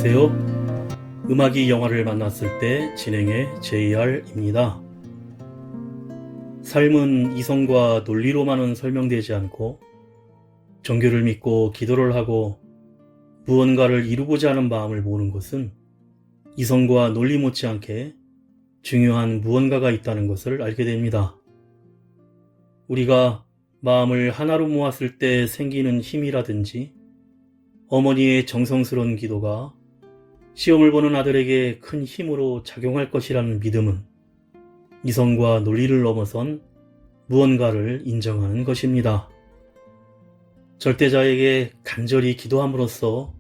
안녕하세요. 음악이 영화를 만났을 때 진행의 JR입니다. 삶은 이성과 논리로만은 설명되지 않고 종교를 믿고 기도를 하고 무언가를 이루고자 하는 마음을 모으는 것은 이성과 논리 못지않게 중요한 무언가가 있다는 것을 알게 됩니다. 우리가 마음을 하나로 모았을 때 생기는 힘이라든지 어머니의 정성스러운 기도가 시험을 보는 아들에게 큰 힘으로 작용할 것이라는 믿음은 이성과 논리를 넘어선 무언가를 인정하는 것입니다. 절대자에게 간절히 기도함으로써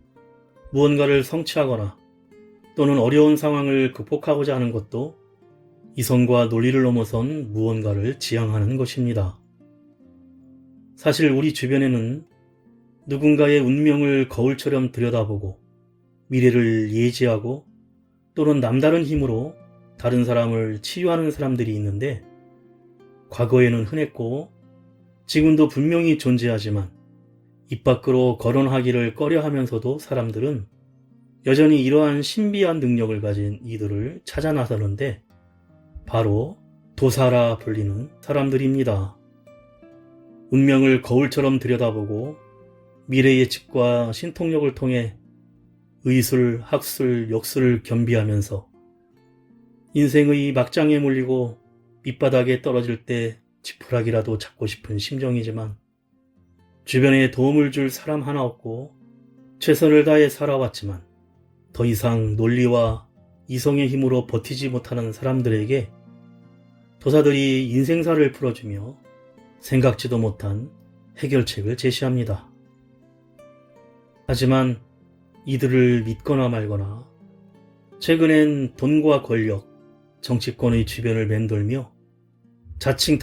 무언가를 성취하거나 또는 어려운 상황을 극복하고자 하는 것도 이성과 논리를 넘어선 무언가를 지향하는 것입니다. 사실 우리 주변에는 누군가의 운명을 거울처럼 들여다보고 미래를 예지하고 또는 남다른 힘으로 다른 사람을 치유하는 사람들이 있는데 과거에는 흔했고 지금도 분명히 존재하지만 입 밖으로 거론하기를 꺼려하면서도 사람들은 여전히 이러한 신비한 능력을 가진 이들을 찾아 나서는데 바로 도사라 불리는 사람들입니다. 운명을 거울처럼 들여다보고 미래 예측과 신통력을 통해 의술, 학술, 역술을 겸비하면서 인생의 막장에 몰리고 밑바닥에 떨어질 때 지푸라기라도 잡고 싶은 심정이지만 주변에 도움을 줄 사람 하나 없고 최선을 다해 살아왔지만 더 이상 논리와 이성의 힘으로 버티지 못하는 사람들에게 도사들이 인생사를 풀어주며 생각지도 못한 해결책을 제시합니다. 하지만 이들을 믿거나 말거나 최근엔 돈과 권력, 정치권의 주변을 맴돌며 자칭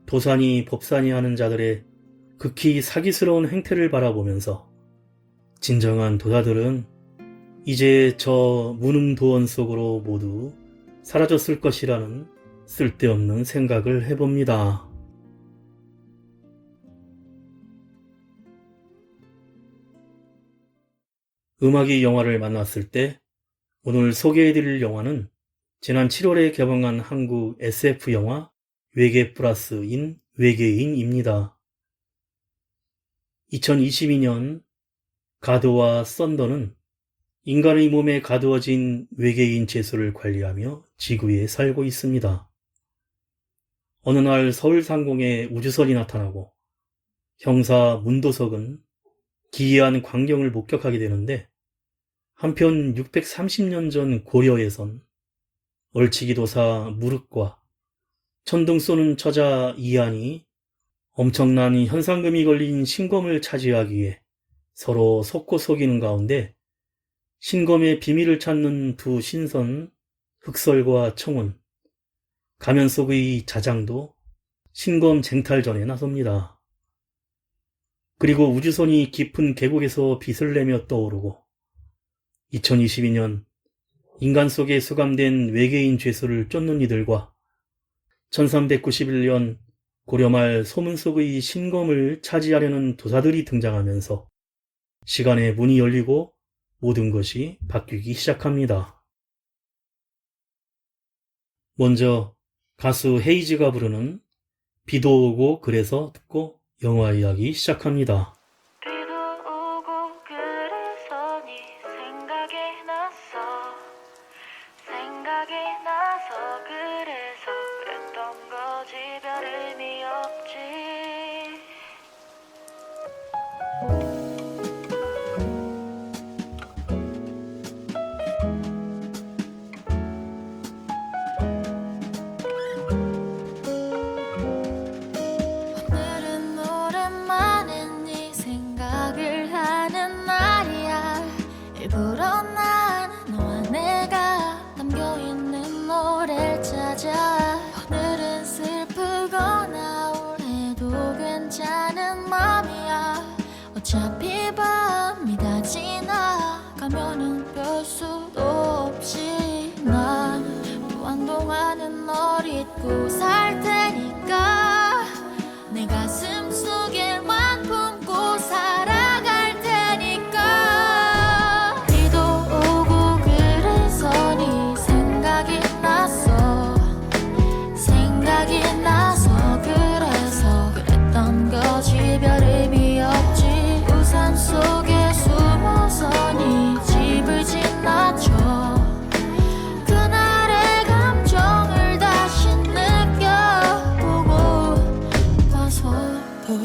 도사니 법사니 하는 자들의 극히 사기스러운 행태를 바라보면서 진정한 도사들은 이제 저 무능도원 속으로 모두 사라졌을 것이라는 쓸데없는 생각을 해봅니다. 음악이 영화를 만났을 때 오늘 소개해드릴 영화는 지난 7월에 개봉한 한국 SF 영화 외계 플러스인 외계인입니다. 2022년 가드와 썬더는 인간의 몸에 가두어진 외계인 죄수를 관리하며 지구에 살고 있습니다. 어느 날 서울 상공에 우주선이 나타나고 형사 문도석은 기이한 광경을 목격하게 되는데 한편 630년 전 고려에선 얼치기도사 무릇과 천둥 쏘는 처자 이한이 엄청난 현상금이 걸린 신검을 차지하기 위해 서로 속고 속이는 가운데 신검의 비밀을 찾는 두 신선 흑설과 청운, 가면 속의 자장도 신검 쟁탈전에 나섭니다. 그리고 우주선이 깊은 계곡에서 빛을 내며 떠오르고 2022년 인간 속에 수감된 외계인 죄수를 쫓는 이들과 1391년 고려말 소문 속의 신검을 차지하려는 도사들이 등장하면서 시간의 문이 열리고 모든 것이 바뀌기 시작합니다. 먼저 가수 헤이즈가 부르는 비도 오고 그래서 듣고 영화 이야기 시작합니다. 비도 오고 그래서 네 생각이 나서 그래서 그랬던 거지 별 의미 없지. 오늘은 오랜만에 네 생각을 하는 날이야. 일부러 난 너와 내가 담겨있는 노래를 찾아. 오늘은 슬프거나 우울해도 괜찮은 맘이야. 어차피 밤이 다 지나가면은 별 수도 없이 난 무한동안은 널 잊고 살 테니까 내 가슴 속에만 품고 살아갈 테니까. 비도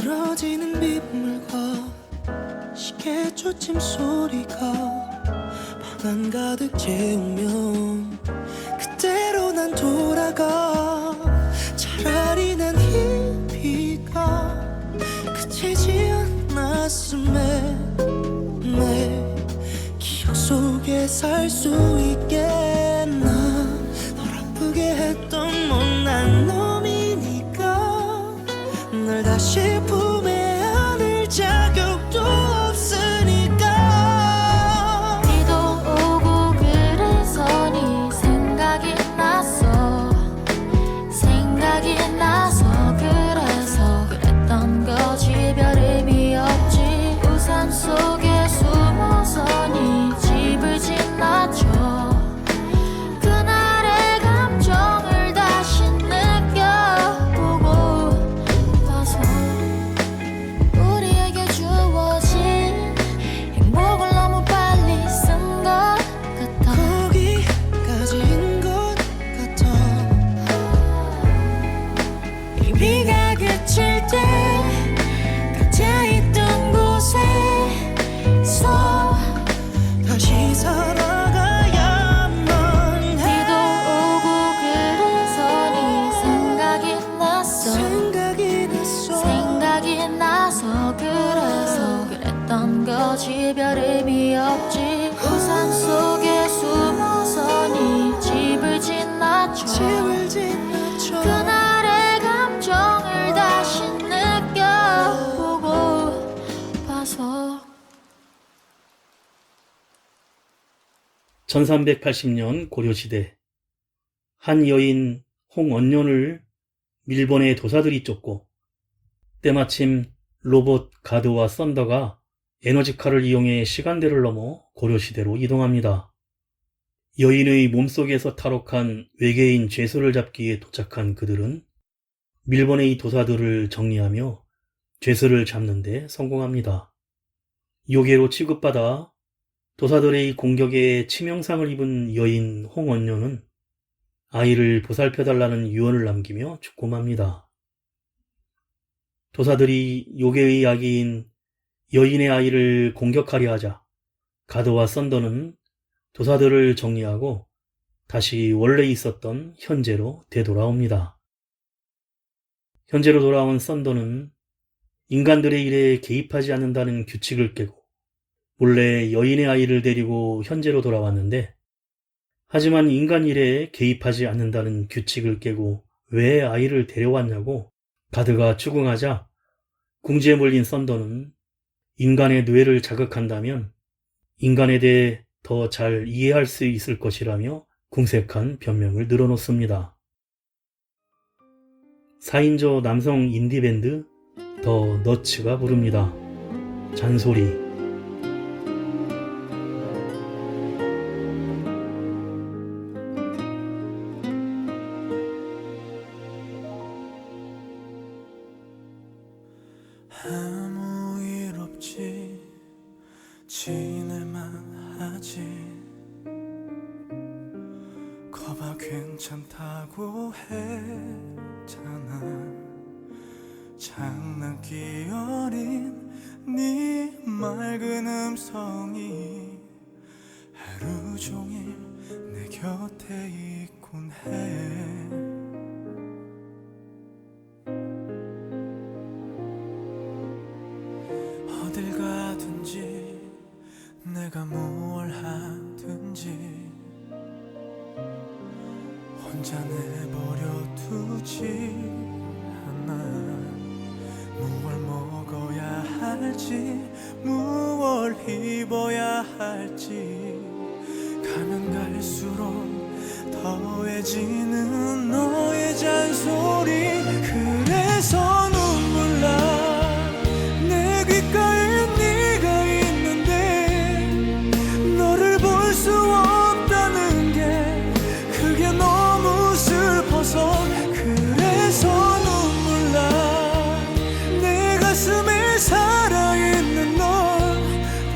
늘어지는 빗물과 시계 초침 소리가 방 안 가득 채우면 그때로 난 돌아가. 차라리 난 이 비가 그치지 않았음에 내 기억 속에 살 수 있겠나. 널 아프게 했던 못난 놈이니까 널 다시 품에 안을 자격도 없으니까. 비도 오고 그래서 네 생각이 났어. 생각이 나서 그래서 그랬던 거지. 별 의미 없지. 우산 속에 숨어서 네 집을 지나쳐. 그날의 감정을 다시 느껴보고 봐서 우리에게 주어진 행복을 너무 빨리 쓴 것 같아. 거기까지인 것 같아. 이 비가 그칠 때 각자 있던 곳에서 다시 살아가야만 해. 비도 오고 그래서 네 생각이 났어. 생각이 났어. 생각이 나서 그래서 그랬던 거지. 별 의미 없지. 우산 속에 숨어서 네 집을 지나쳐. 집을 지나쳐. 그날의 감정을 다시 느껴보고 봐서. 1380년 고려시대 한 여인 홍언년을 밀번의 도사들이 쫓고 때마침 로봇 가드와 썬더가 에너지칼을 이용해 시간대를 넘어 고려시대로 이동합니다. 여인의 몸속에서 탈옥한 외계인 죄수를 잡기 위해 도착한 그들은 밀번의 도사들을 정리하며 죄수를 잡는 데 성공합니다. 요괴로 취급받아 도사들의 공격에 치명상을 입은 여인 홍언년은 아이를 보살펴달라는 유언을 남기며 죽고 맙니다. 도사들이 요괴의 아기인 여인의 아이를 공격하려 하자 가드와 썬더는 도사들을 정리하고 다시 원래 있었던 현재로 되돌아옵니다. 현재로 돌아온 썬더는 인간들의 일에 개입하지 않는다는 규칙을 깨고 몰래 여인의 아이를 데리고 현재로 돌아왔는데, 하지만 인간 일에 개입하지 않는다는 규칙을 깨고 왜 아이를 데려왔냐고 가드가 추궁하자 궁지에 몰린 썬더는 인간의 뇌를 자극한다면 인간에 대해 더 잘 이해할 수 있을 것이라며 궁색한 변명을 늘어놓습니다. 4인조 남성 인디밴드 더 너츠가 부릅니다. 잔소리. 아무 일 없지 지낼만 하지. 거봐 괜찮다고 했잖아. 장난기 어린 네 맑은 음성이 하루 종일 내 곁에 있곤 해. 어딜 가든지 내가 뭘 하든지 혼자 내버려 두지 않아. 무얼 먹어야 할지 무얼 입어야 할지 가면 갈수록 더해지는 너의 잔소리. 그래서 눈물 나. 내 귓가에 네가 있는데 너를 볼 수 없다는 게 그게 너무 슬퍼서. 그래서 눈물 나. 내 가슴에 살아있는 널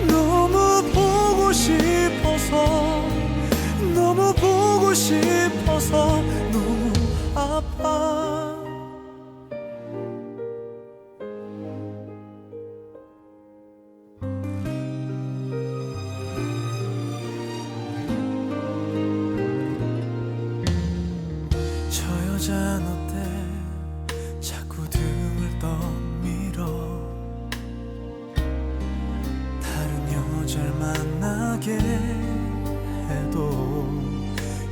너무 보고 싶어서. 너무 보고 싶어서 너무 아파. 만나게 해도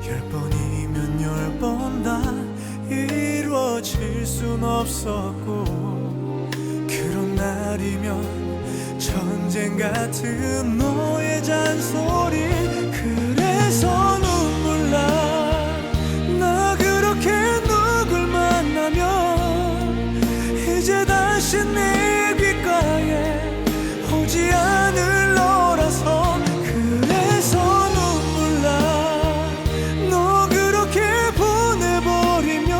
10번이면 10번 다 이루어질 순 없었고, 그런 날이면 전쟁 같은 너의 잔소리, 그래서 눈물 나 그렇게 누굴 만나면 이제 다시 내 귓가에 오지 않을 너라서. 그래서 눈물 너 그렇게 보내버리면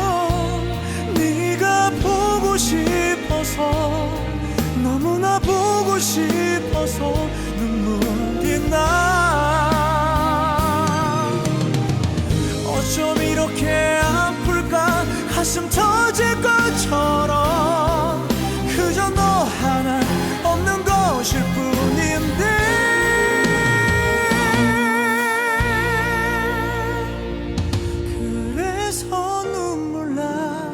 네가 보고 싶어서, 너무나 보고 싶어서 눈물이 나. 어쩜 이렇게 아플까, 가슴 터질 것처럼. 그저 너 하나 없는 것일 뿐인데. 그래서 눈물 나.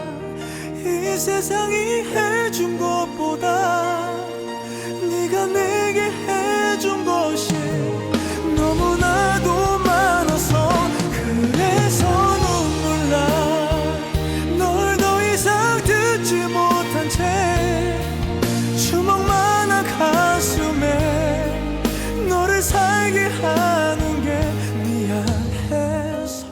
이 세상이 해준 것보다 네가 내게 해준 것이 너무나도 많아서. 그래서 눈물 나. 널 더 이상 듣지 못한 채 주먹만한 가슴에 너를 살게 하는 게 미안해서.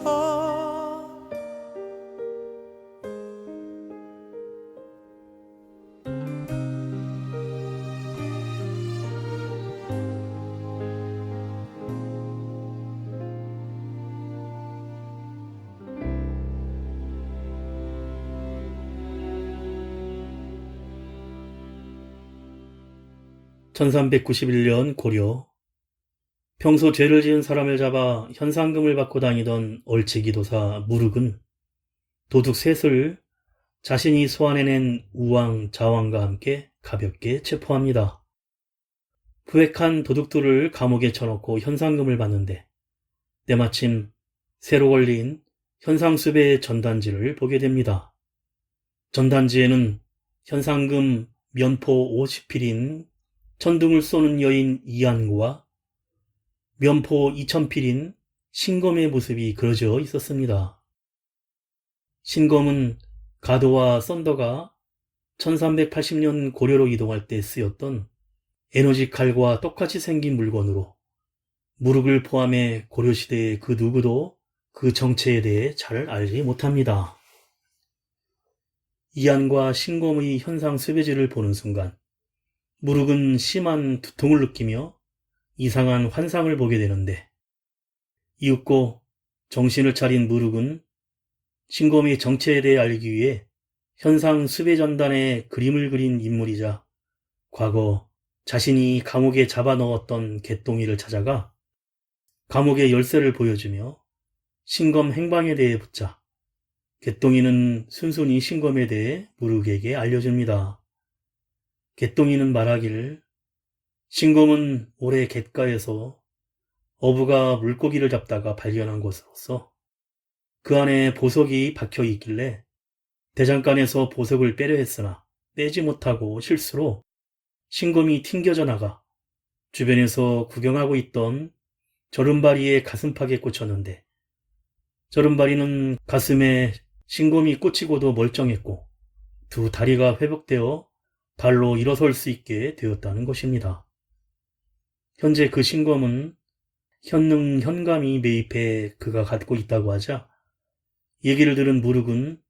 (1391년) 고려, 평소 죄를 지은 사람을 잡아 현상금을 받고 다니던 얼치기도사 무륵은 도둑 셋을 자신이 소환해낸 우왕, 자왕과 함께 가볍게 체포합니다. 부획한 도둑들을 감옥에 쳐넣고 현상금을 받는데 때마침 새로 걸린 현상수배의 전단지를 보게 됩니다. 전단지에는 현상금 면포 50필인 천둥을 쏘는 여인 이안고와 면포 2000필인 신검의 모습이 그려져 있었습니다. 신검은 가도와 썬더가 1380년 고려로 이동할 때 쓰였던 에너지 칼과 똑같이 생긴 물건으로 무륵을 포함해 고려시대의 그 누구도 그 정체에 대해 잘 알지 못합니다. 이안과 신검의 현상 수배지를 보는 순간 무륵은 심한 두통을 느끼며 이상한 환상을 보게 되는데, 이윽고 정신을 차린 무륵은 신검의 정체에 대해 알기 위해 현상 수배전단에 그림을 그린 인물이자 과거 자신이 감옥에 잡아넣었던 개똥이를 찾아가 감옥의 열쇠를 보여주며 신검 행방에 대해 묻자 개똥이는 순순히 신검에 대해 무륵에게 알려줍니다. 개똥이는 말하기를 신검은 올해 갯가에서 어부가 물고기를 잡다가 발견한 것으로서 그 안에 보석이 박혀 있길래 대장간에서 보석을 빼려 했으나 떼지 못하고 실수로 신검이 튕겨져 나가 주변에서 구경하고 있던 저른바리의 가슴팍에 꽂혔는데, 저른바리는 가슴에 신검이 꽂히고도 멀쩡했고 두 다리가 회복되어 발로 일어설 수 있게 되었다는 것입니다. 현재 그 신검은 현능 현감이 매입해 그가 갖고 있다고 하자 얘기를 들은 무륵은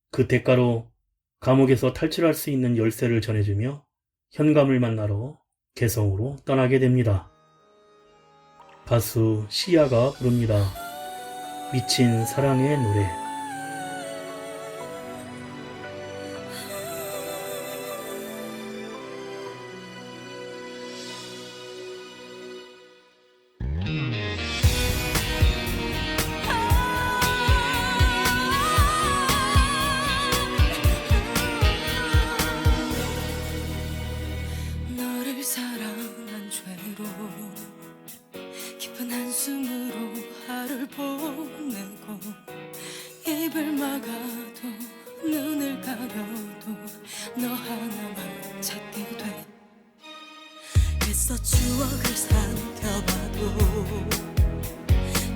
그 대가로 감옥에서 탈출할 수 있는 열쇠를 전해주며 현감을 만나러 개성으로 떠나게 됩니다. 가수 시아가 부릅니다. 미친 사랑의 노래. 너를 사랑한 죄로 깊은 한숨으로 하루를 보내고, 입을 막아도 눈을 가려도 너 하나만 찾게 돼. 애써 추억을 삼켜봐도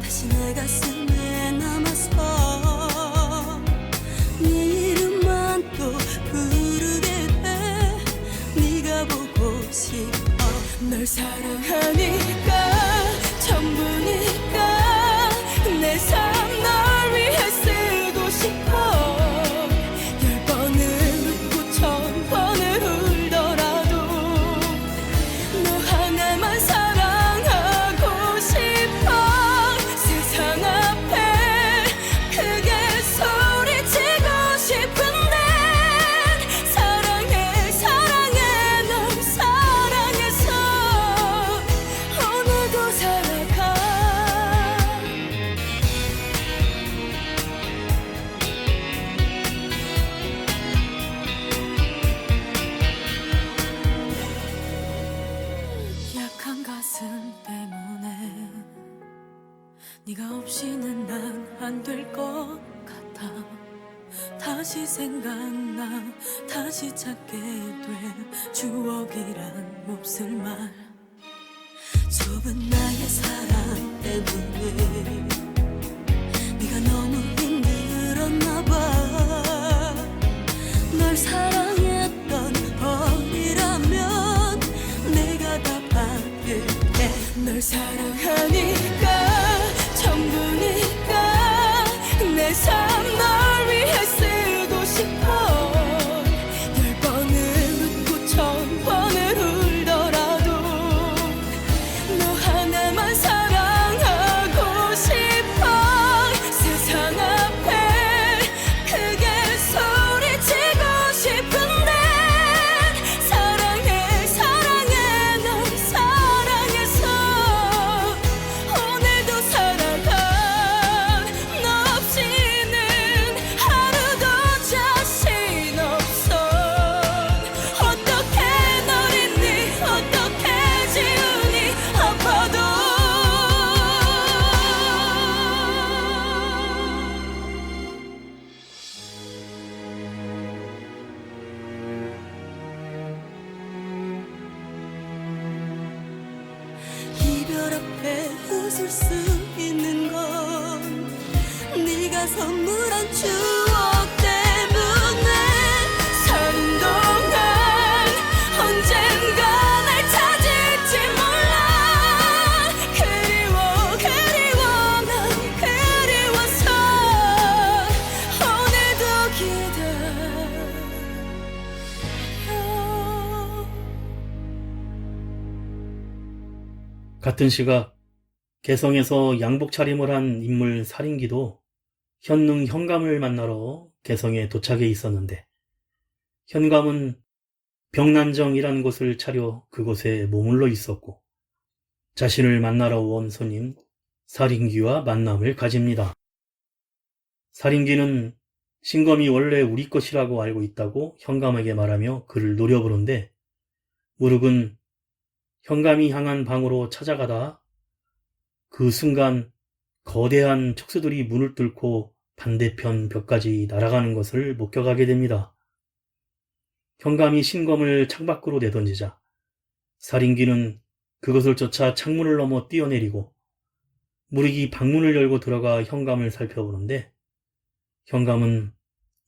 다시 내 가슴에 남아서 네 이름만 또 부르게 돼. 네가 보고 싶어. 널 사랑하니까 전부니까 내 삶 널 위해 쓰고 싶어. 10번을 울고 1000번을 울더라도 너 하나만 사랑하고 싶어. 세상 앞에 크게 소리치고 싶은데 사랑해 사랑해 널 사랑해서 오늘도 살아가. 약한 가슴 때문에 네가 없이는 난 안 될 것 같아. 다시 생각나 다시 찾게 돼. 추억이란 몹쓸 말. 좁은 나의 사랑 때문에 네가 너무 힘들었나 봐. 널 사랑했던 어리라면 내가 다 받을게. 널 사랑하니까 전부니까 내 삶 널 위해 쓰고 싶어. 10번을 웃고 1000번을 울더라도 너 하나만 사랑하고 싶어. 세상 앞에 크게 소리치고 싶은데 사랑해 사랑해 널 사랑해서 오늘도 살아가. 너 없이는 하루도 자신 없어. 어떻게 널 잊니 어떻게 지우니 아파도. 이별 앞에 웃을 수 있는 건 네가 선물한 추억 때문에. 사는 동안 언젠가 날 찾을지 몰라. 그리워 그리워 난 그리워서 오늘도 기다려. 같은 시각 개성에서 양복 차림을 한 인물 살인기도 현능 현감을 만나러 개성에 도착해 있었는데 현감은 병난정이란 곳을 차려 그곳에 머물러 있었고 자신을 만나러 온 손님 살인기와 만남을 가집니다. 살인기는 신검이 원래 우리 것이라고 알고 있다고 현감에게 말하며 그를 노려보는데 무륵은 현감이 향한 방으로 찾아가다 그 순간 거대한 척수들이 문을 뚫고 반대편 벽까지 날아가는 것을 목격하게 됩니다. 현감이 신검을 창밖으로 내던지자 살인기는 그것을 쫓아 창문을 넘어 뛰어내리고 무륵이 방문을 열고 들어가 현감을 살펴보는데 현감은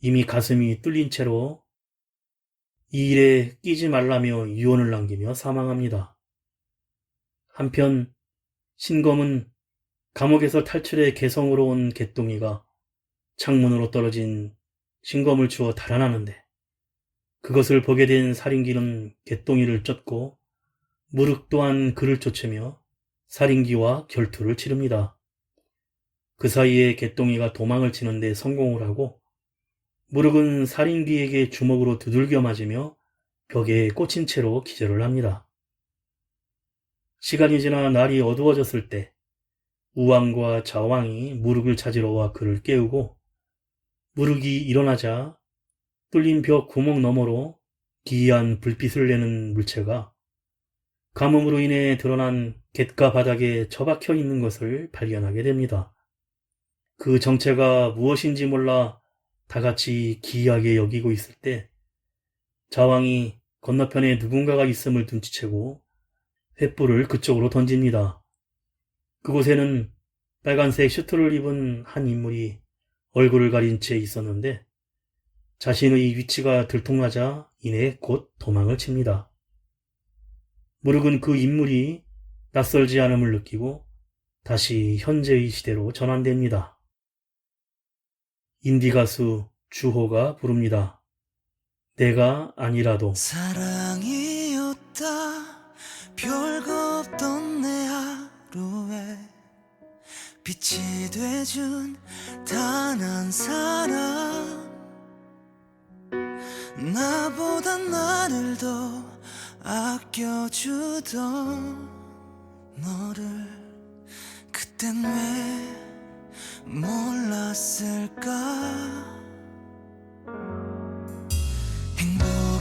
이미 가슴이 뚫린 채로 이 일에 끼지 말라며 유언을 남기며 사망합니다. 한편 신검은 감옥에서 탈출해 개성으로 온 개똥이가 창문으로 떨어진 신검을 주워 달아나는데 그것을 보게 된 살인기는 개똥이를 쫓고 무륵 또한 그를 쫓으며 살인기와 결투를 치릅니다. 그 사이에 개똥이가 도망을 치는데 성공을 하고 무륵은 살인기에게 주먹으로 두들겨 맞으며 벽에 꽂힌 채로 기절을 합니다. 시간이 지나 날이 어두워졌을 때 우왕과 좌왕이 무륵을 찾으러 와 그를 깨우고 무륵이 일어나자 뚫린 벽 구멍 너머로 기이한 불빛을 내는 물체가 가뭄으로 인해 드러난 갯가 바닥에 처박혀 있는 것을 발견하게 됩니다. 그 정체가 무엇인지 몰라 다같이 기이하게 여기고 있을 때 자왕이 건너편에 누군가가 있음을 눈치채고 횃불을 그쪽으로 던집니다. 그곳에는 빨간색 슈트를 입은 한 인물이 얼굴을 가린 채 있었는데 자신의 위치가 들통나자 이내 곧 도망을 칩니다. 무르근 그 인물이 낯설지 않음을 느끼고 다시 현재의 시대로 전환됩니다. 인디 가수 주호가 부릅니다. 내가 아니라도. 사랑이었다 별거 없던 내 하루에 빛이 돼준 단 한 사람 나보다 나를 더 아껴주던 너를 그땐 왜 몰랐을까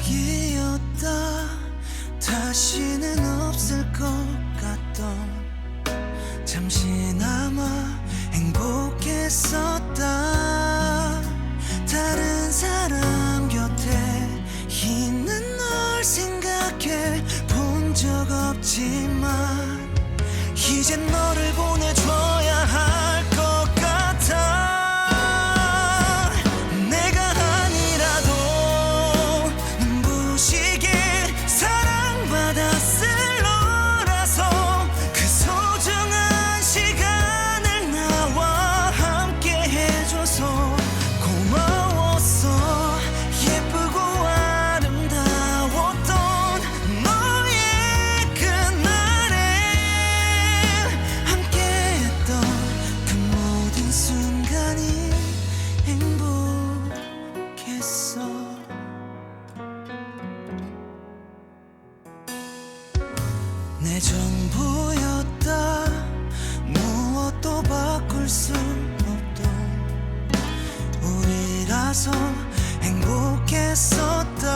행복이었다 다시는 없을 것 같던 잠시나마 행복했었다 다른 사람 곁에 있는 널 생각해 본 적 없지만 이젠 너를 보내줘야 할 것 같아 내가 아니라도 눈부시게 사랑받았을 너라서 그 소중한 시간을 나와 함께 해줘서 고마웠어 예쁘고 아름다웠던 너의 그날에 함께했던 그 모든 순간이 행복했어 내 전부였다 무엇도 바꿀 수 없던 우리라서 행복했었다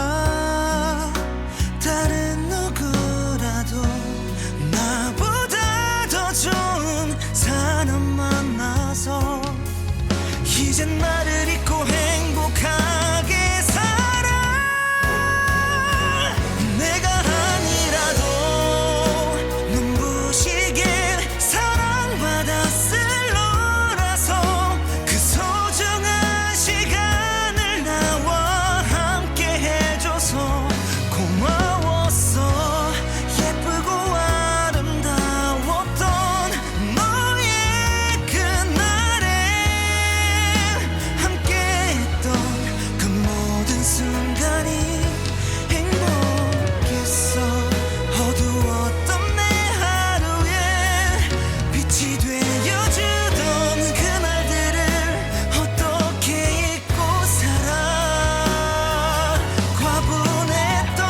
다른 누구라도 나보다 더 좋은 사람 만나서 이젠 나를 잊고 행복하게 살아 내가 아니라도 눈부시게 사랑받았을 너라서 그 소중한 시간을 나와 함께 해줘서 고마웠어 예쁘고 아름다웠던 너의 그날에 함께했던 그 모든 순간이 행복했어 어두웠던 내 하루에 빛이 되어주던 그날들을 어떻게 잊고 살아 과분했던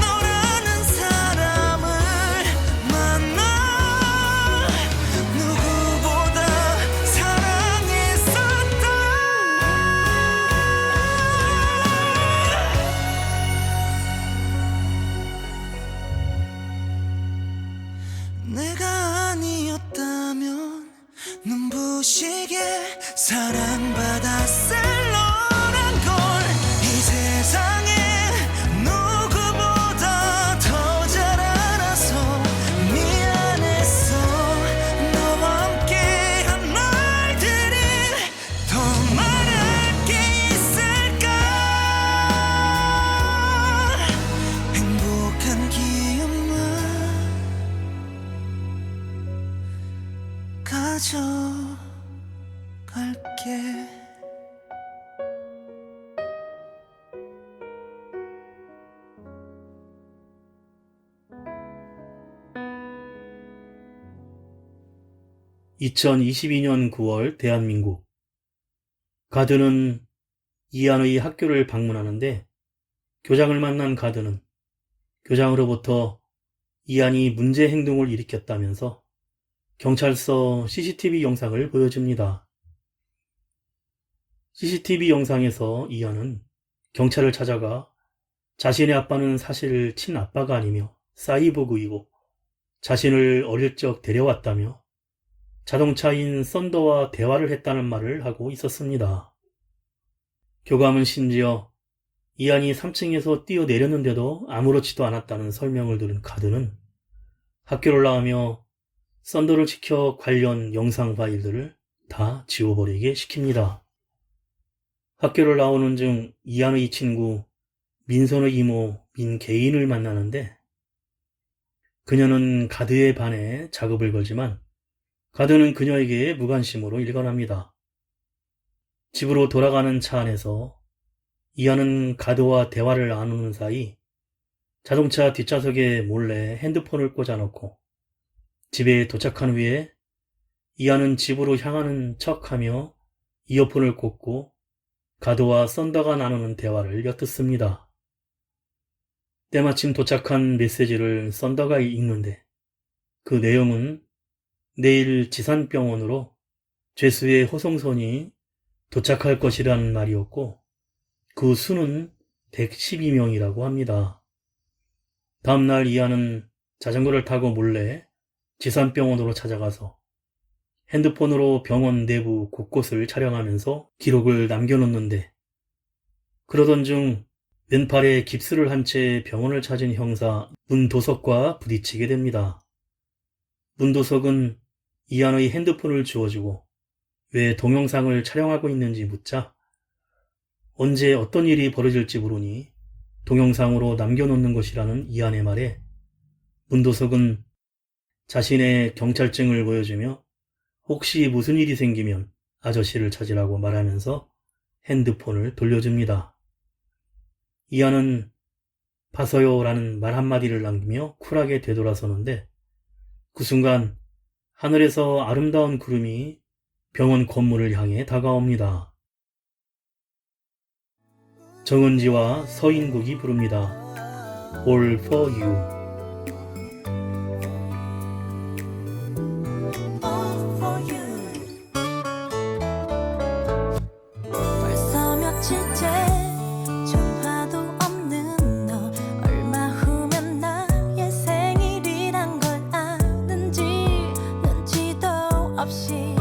너라는 사람을 만나 누구보다 사랑했었다 내가 아니었다면 눈부시게 사랑받았을 너란 걸 이 세상에 누구보다 더 잘 알아서 미안했어 너와 함께한 날들이 더 말할 게 있을까 행복한 기억만 가져갈게 (2022년 9월) 대한민국. 가드는 이안의 학교를 방문하는데 교장을 만난 가드는 교장으로부터 이안이 문제 행동을 일으켰다면서 경찰서 CCTV 영상을 보여줍니다. CCTV 영상에서 이안은 경찰을 찾아가 자신의 아빠는 사실 친아빠가 아니며 사이보그이고 자신을 어릴 적 데려왔다며 자동차인 썬더와 대화를 했다는 말을 하고 있었습니다. 교감은 심지어 이안이 3층에서 뛰어내렸는데도 아무렇지도 않았다는 설명을 들은 카드는 학교를 나가며 썬더를 지켜 관련 영상 파일들을 다 지워버리게 시킵니다. 학교를 나오는 중 이안의 친구 민선의 이모 민개인을 만나는데 그녀는 가드에 반해 작업을 걸지만 가드는 그녀에게 무관심으로 일관합니다. 집으로 돌아가는 차 안에서 이안은 가드와 대화를 나누는 사이 자동차 뒷좌석에 몰래 핸드폰을 꽂아놓고 집에 도착한 후에 이안은 집으로 향하는 척하며 이어폰을 꽂고 가드와 썬더가 나누는 대화를 엿듣습니다. 때마침 도착한 메시지를 썬더가 읽는데 그 내용은 내일 지산병원으로 죄수의 호송선이 도착할 것이라는 말이었고 그 수는 112명이라고 합니다. 다음날 이안은 자전거를 타고 몰래 지산병원으로 찾아가서 핸드폰으로 병원 내부 곳곳을 촬영하면서 기록을 남겨놓는데 그러던 중 왼팔에 깁스를 한 채 병원을 찾은 형사 문도석과 부딪히게 됩니다. 문도석은 이안의 핸드폰을 주워주고 왜 동영상을 촬영하고 있는지 묻자 언제 어떤 일이 벌어질지 모르니 동영상으로 남겨놓는 것이라는 이안의 말에 문도석은 자신의 경찰증을 보여주며 혹시 무슨 일이 생기면 아저씨를 찾으라고 말하면서 핸드폰을 돌려줍니다. 이안은 봐서요 라는 말 한마디를 남기며 쿨하게 되돌아서는데 그 순간 하늘에서 아름다운 구름이 병원 건물을 향해 다가옵니다. 정은지와 서인국이 부릅니다. All for you. All for you. 벌써 며칠째 전화도 없는 너 얼마 후면 나의 생일이란 걸 아는지 눈치도 없이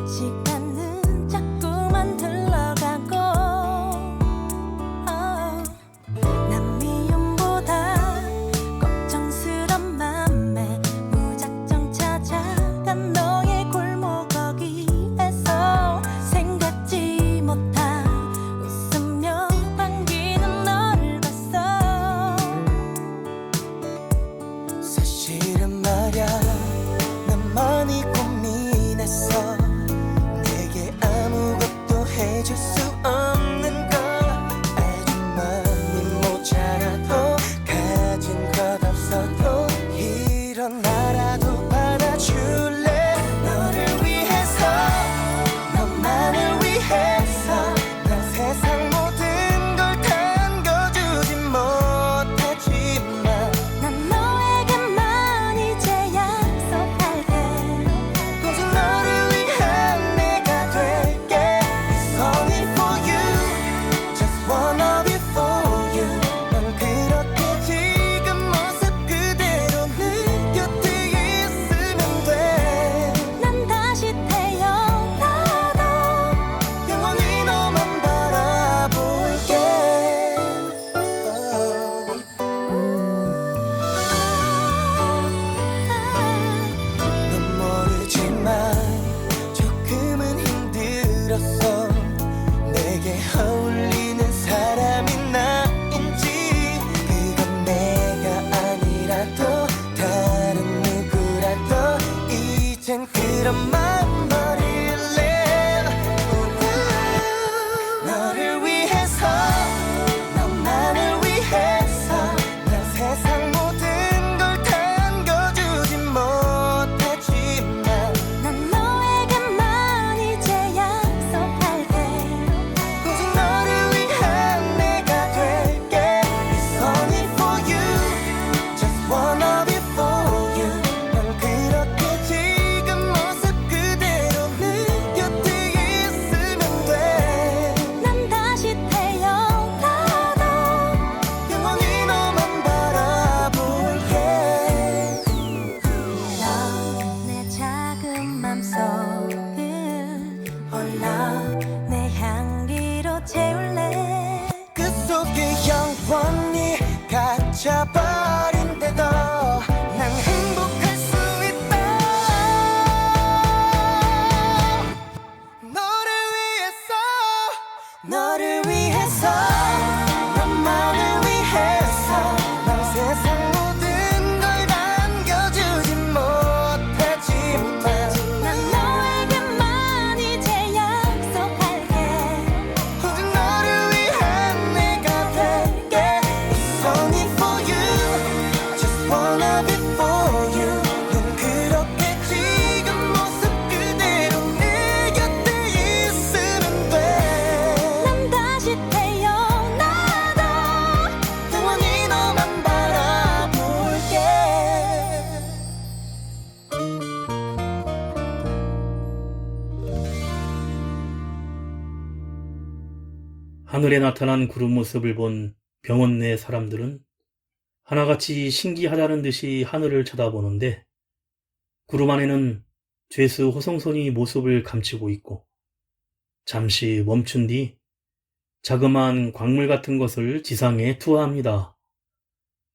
시간은 자꾸만 흘러가고 난 미움보다 걱정 하늘에 나타난 구름 모습을 본 병원 내 사람들은 하나같이 신기하다는 듯이 하늘을 쳐다보는데 구름 안에는 죄수 호성선이 모습을 감추고 있고 잠시 멈춘 뒤 자그마한 광물 같은 것을 지상에 투하합니다.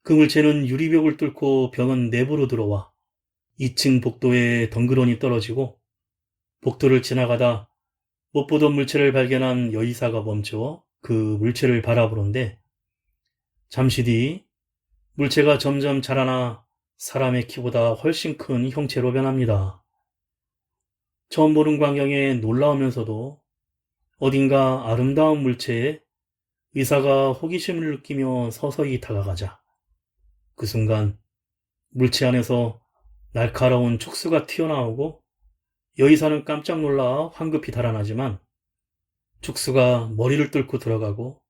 그 물체는 유리벽을 뚫고 병원 내부로 들어와 2층 복도에 덩그러니 떨어지고 복도를 지나가다 못 보던 물체를 발견한 여의사가 멈춰 그 물체를 바라보는데 잠시 뒤 물체가 점점 자라나 사람의 키보다 훨씬 큰 형체로 변합니다. 처음 보는 광경에 놀라우면서도 어딘가 아름다운 물체에 의사가 호기심을 느끼며 서서히 다가가자 그 순간 물체 안에서 날카로운 촉수가 튀어나오고 여의사는 깜짝 놀라 황급히 달아나지만 촉수가 머리를 뚫고 들어가고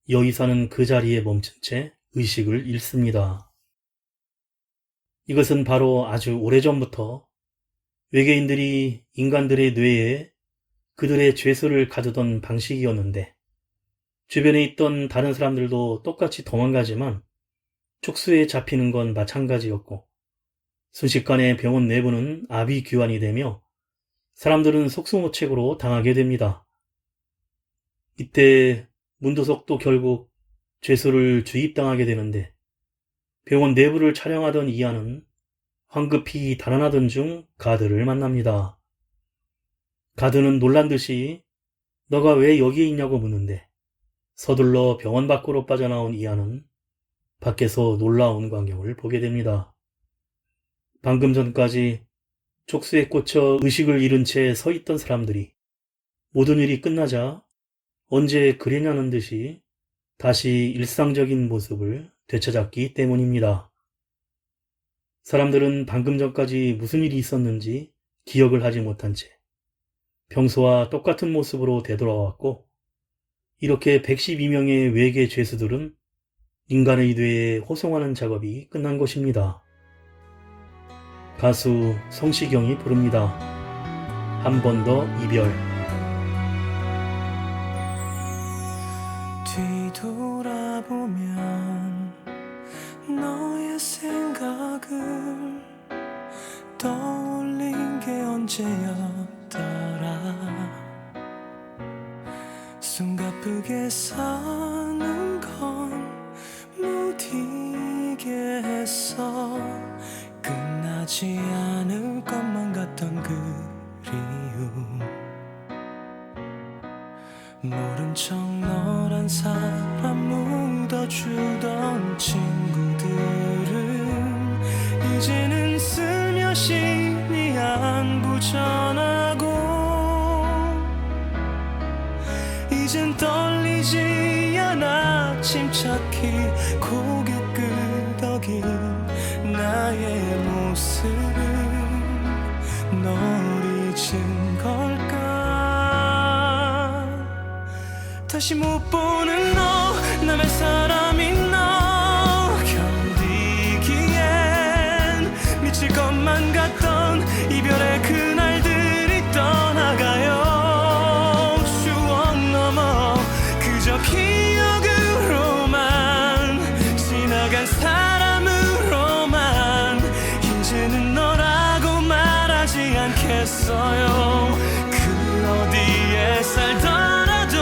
여의사는 그 자리에 멈춘 채 의식을 잃습니다. 이것은 바로 아주 오래전부터 외계인들이 인간들의 뇌에 그들의 죄수를 가두던 방식이었는데 주변에 있던 다른 사람들도 똑같이 도망가지만 촉수에 잡히는 건 마찬가지였고 순식간에 병원 내부는 아비규환이 되며 사람들은 속수무책으로 당하게 됩니다. 이때 문도석도 결국 죄수를 주입당하게 되는데 병원 내부를 촬영하던 이하는 황급히 달아나던 중 가드를 만납니다. 가드는 놀란 듯이 너가 왜 여기에 있냐고 묻는데 서둘러 병원 밖으로 빠져나온 이하는 밖에서 놀라운 광경을 보게 됩니다. 방금 전까지 촉수에 꽂혀 의식을 잃은 채 서 있던 사람들이 모든 일이 끝나자 언제 그랬냐는 듯이 다시 일상적인 모습을 되찾았기 때문입니다. 사람들은 방금 전까지 무슨 일이 있었는지 기억을 하지 못한 채 평소와 똑같은 모습으로 되돌아왔고 이렇게 112명의 외계 죄수들은 인간의 뇌에 호송하는 작업이 끝난 것입니다. 가수 성시경이 부릅니다. 한 번 더 이별. 뒤돌아보면 너의 생각을 떠올린 게 언제였더라. 숨가쁘게 사는 건 무디게 했어. 끝나지 않을 것만 같던 그리움. 모른 척 너란 사람 묻어주던 친구들은 이제는 슬며시 네 안부 전하고 이젠 떨리지 않아 침착히 고개 끄덕인 나의 모습은 널 잊은 걸까. 다시 못 보는 너 남의 사람인 너 견디기엔 미칠 것만 같던 이별의 그날들이 떠나가요. 추억 넘어 그저 기억으로만 지나간 사람으로만 이제는 너라고 말하지 않겠어요. 그 어디에 살더라도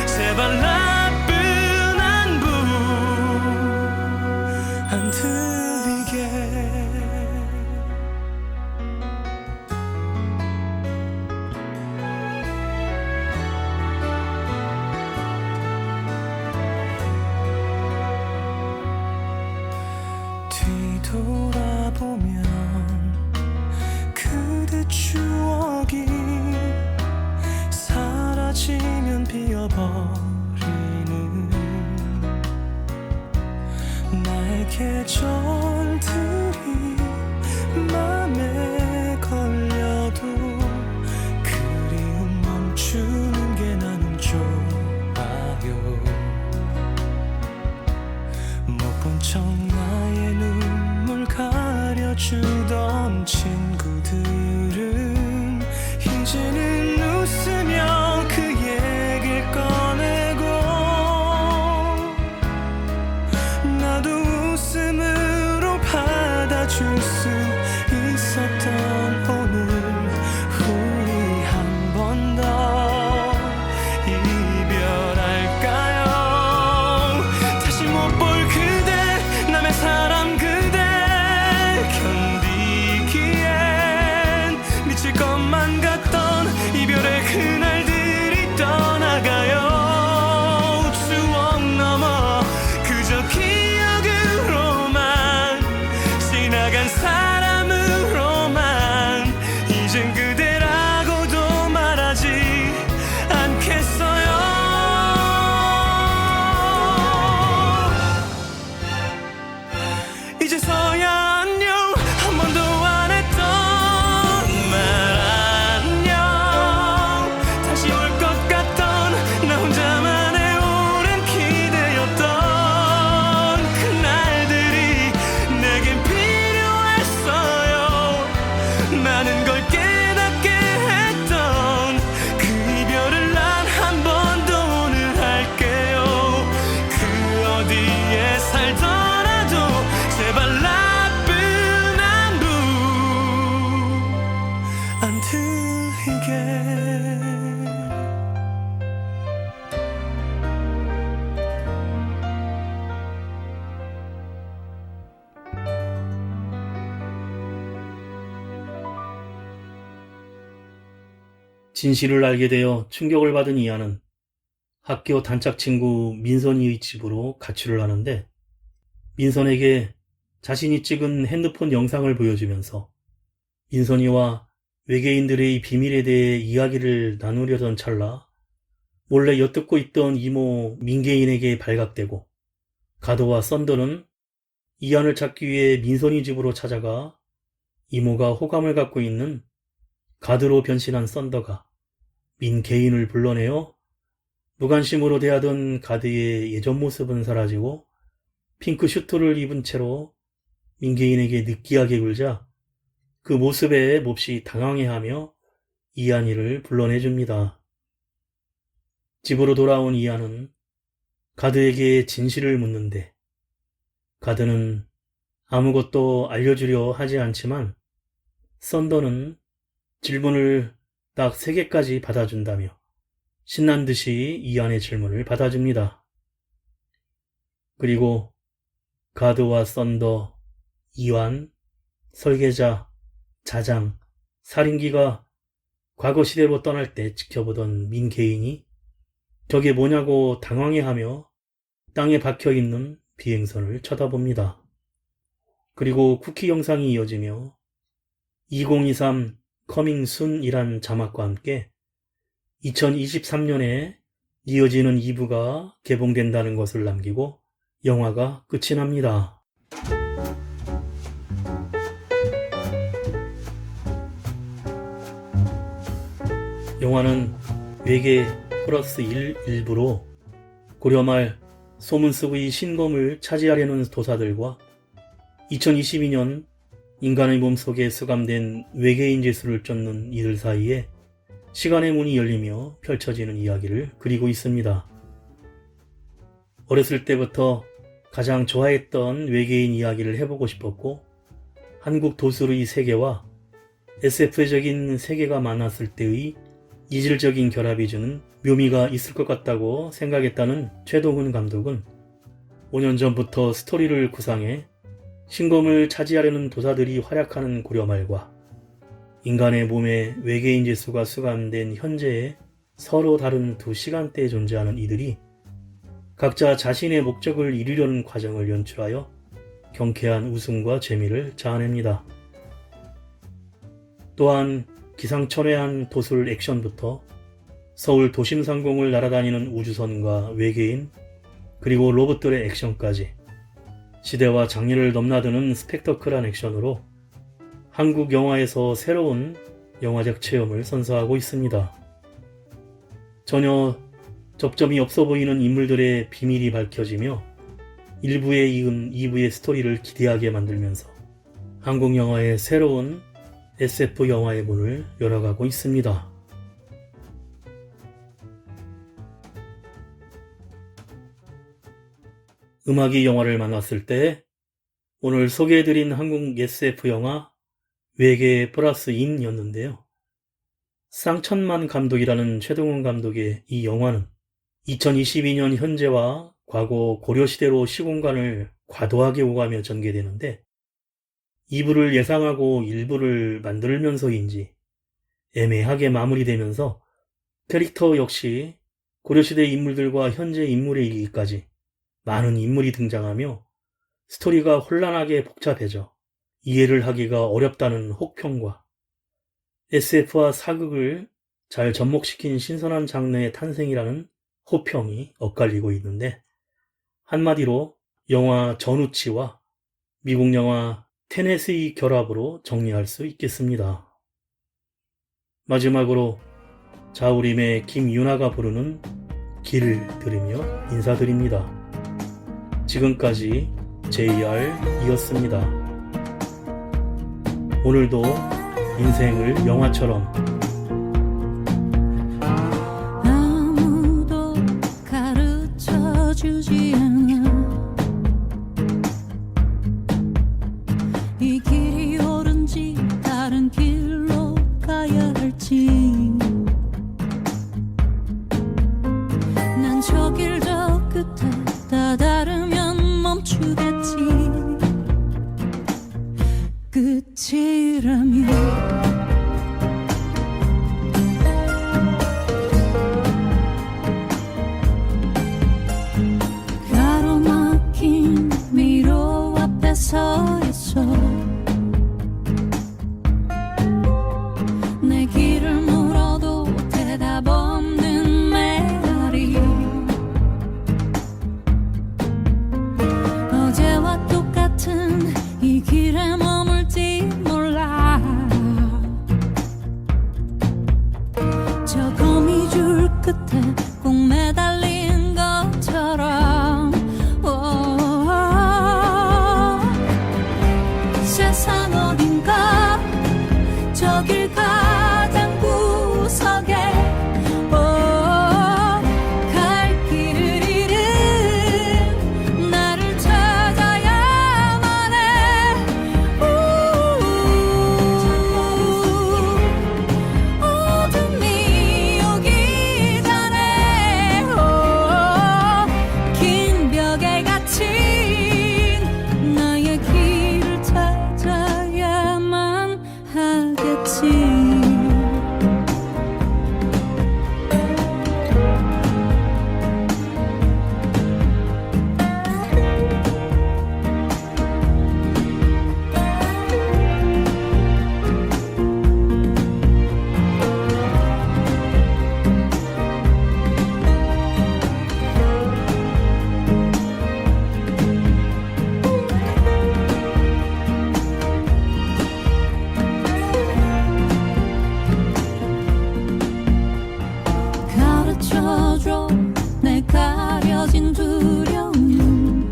제발 나쁜 안부 안 들리게. 뒤돌아보면 그대 추억이 사라지면 비어버리는 나의 계절들이 맘에 걸려도 그리움 멈추는 게 나는 좋아요. 못 본 척 나의 눈물 가려주던 친구들은 이제는 웃으며 그 얘기를 꺼내고 줄 수 있었던 오늘 우리 한 번 더 이별할까요? 다시 못 볼 그대 남의 사람 그대 견디기엔 미칠 것만 같던 이별의 그날들이 떠나가요. 추억 넘어 그저 기억으로만 지나간 사람으로만 이젠 그대라고도 말하지 않겠어요. 이제서야 안녕 한 번도 안 했던 말 안녕 다시 올 것 같던 나 혼자만의 오랜 기대였던 그날들이 내겐 필요했어요. 많은 걸 깨닫게 했던 그 이별을 난 한 번 더 오늘 할게요. 그 어디에 살더라도 제발 나쁜 안부 안 들리게. 진실을 알게 되어 충격을 받은 이하는 학교 단짝 친구 민선이의 집으로 가출을 하는데 민선에게 자신이 찍은 핸드폰 영상을 보여주면서 민선이와 외계인들의 비밀에 대해 이야기를 나누려던 찰나 몰래 엿듣고 있던 이모 민계인에게 발각되고 가도와 썬더는 이한을 찾기 위해 민선이 집으로 찾아가 이모가 호감을 갖고 있는 가드로 변신한 썬더가 민계인을 불러내어 무관심으로 대하던 가드의 예전 모습은 사라지고 핑크 슈트를 입은 채로 민계인에게 느끼하게 굴자 그 모습에 몹시 당황해하며 이한이를 불러내줍니다. 집으로 돌아온 이한은 가드에게 진실을 묻는데 가드는 아무것도 알려주려 하지 않지만 썬더는 질문을 딱 3개까지 받아준다며 신난 듯이 이한의 질문을 받아줍니다. 그리고 가드와 썬더, 이완, 설계자, 자장, 살인기가 과거 시대로 떠날 때 지켜보던 민계인이 저게 뭐냐고 당황해하며 땅에 박혀있는 비행선을 쳐다봅니다. 그리고 쿠키 영상이 이어지며 2023 커밍 순이란 자막과 함께 2023년에 이어지는 2부가 개봉된다는 것을 남기고 영화가 끝이 납니다. 영화는 외계 플러스 1 일부로 고려말 소문속의 신검을 차지하려는 도사들과 2022년 인간의 몸속에 수감된 외계인 제수를 쫓는 이들 사이에 시간의 문이 열리며 펼쳐지는 이야기를 그리고 있습니다. 어렸을 때부터 가장 좋아했던 외계인 이야기를 해보고 싶었고 한국 도술의 세계와 SF적인 세계가 만났을 때의 이질적인 결합이 주는 묘미가 있을 것 같다고 생각했다는 최동훈 감독은 5년 전부터 스토리를 구상해 신검을 차지하려는 도사들이 활약하는 고려말과 인간의 몸에 외계인 제수가 수감된 현재의 서로 다른 두 시간대에 존재하는 이들이 각자 자신의 목적을 이루려는 과정을 연출하여 경쾌한 웃음과 재미를 자아냅니다. 또한 기상천외한 도술 액션부터 서울 도심 상공을 날아다니는 우주선과 외계인 그리고 로봇들의 액션까지 시대와 장르를 넘나드는 스펙터클한 액션으로 한국 영화에서 새로운 영화적 체험을 선사하고 있습니다. 전혀 접점이 없어 보이는 인물들의 비밀이 밝혀지며 1부에 이은 2부의 스토리를 기대하게 만들면서 한국 영화의 새로운 SF 영화의 문을 열어가고 있습니다. 음악이 영화를 만났을 때 오늘 소개해드린 한국 SF 영화 외계 플러스 인이었는데요. 쌍천만 감독이라는 최동원 감독의 이 영화는 2022년 현재와 과거 고려시대로 시공간을 과도하게 오가며 전개되는데 2부를 예상하고 1부를 만들면서인지 애매하게 마무리되면서 캐릭터 역시 고려시대 인물들과 현재 인물에 이르기까지 많은 인물이 등장하며 스토리가 혼란하게 복잡해져 이해를 하기가 어렵다는 혹평과 SF와 사극을 잘 접목시킨 신선한 장르의 탄생이라는 호평이 엇갈리고 있는데 한마디로 영화 전우치와 미국 영화 테넷의 결합으로 정리할 수 있겠습니다. 마지막으로 자우림의 김유나가 부르는 길을 들으며 인사드립니다. 지금까지 JR이었습니다. 오늘도 인생을 영화처럼 아무도 가르쳐주지 않아 이 길이 옳은지 다른 길로 가야 할지 난 저 길 저 끝에 다다르면 멈추겠지 끝이라면 가로막힌 미로 앞에 서 있어 내 길을 물어도 대답 없는 메아리 어제와 똑같은 이 길에 머물지 몰라 저 거미줄 끝에 꼭 매달린 것처럼 세상 어딘가 저 길 가장 구석에 갈 길을 잃은 나를 찾아야만 해 어둠이 오기 전에 긴 벽에 갇힌 나의 길을 찾아야만 하겠지 가르쳐줘 내 가려진 두려움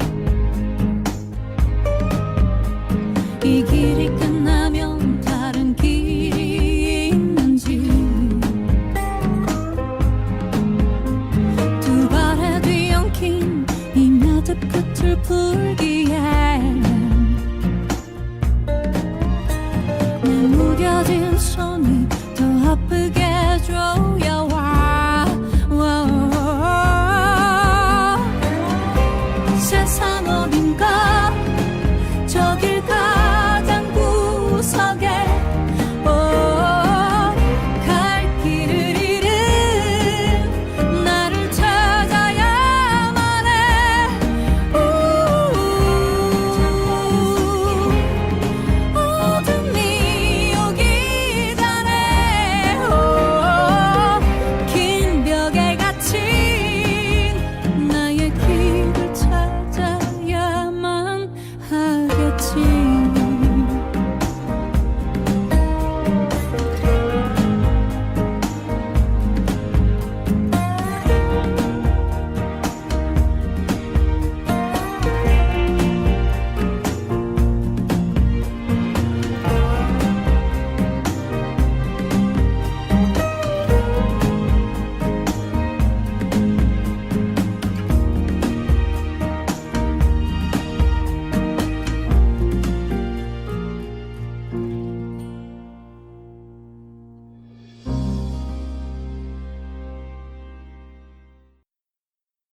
이 길이 끝나면 다른 길이 있는지 두 발에 뒤엉킨 이 매듭 끝을 풀기에 내 무뎌진 손이 더 아프게 줘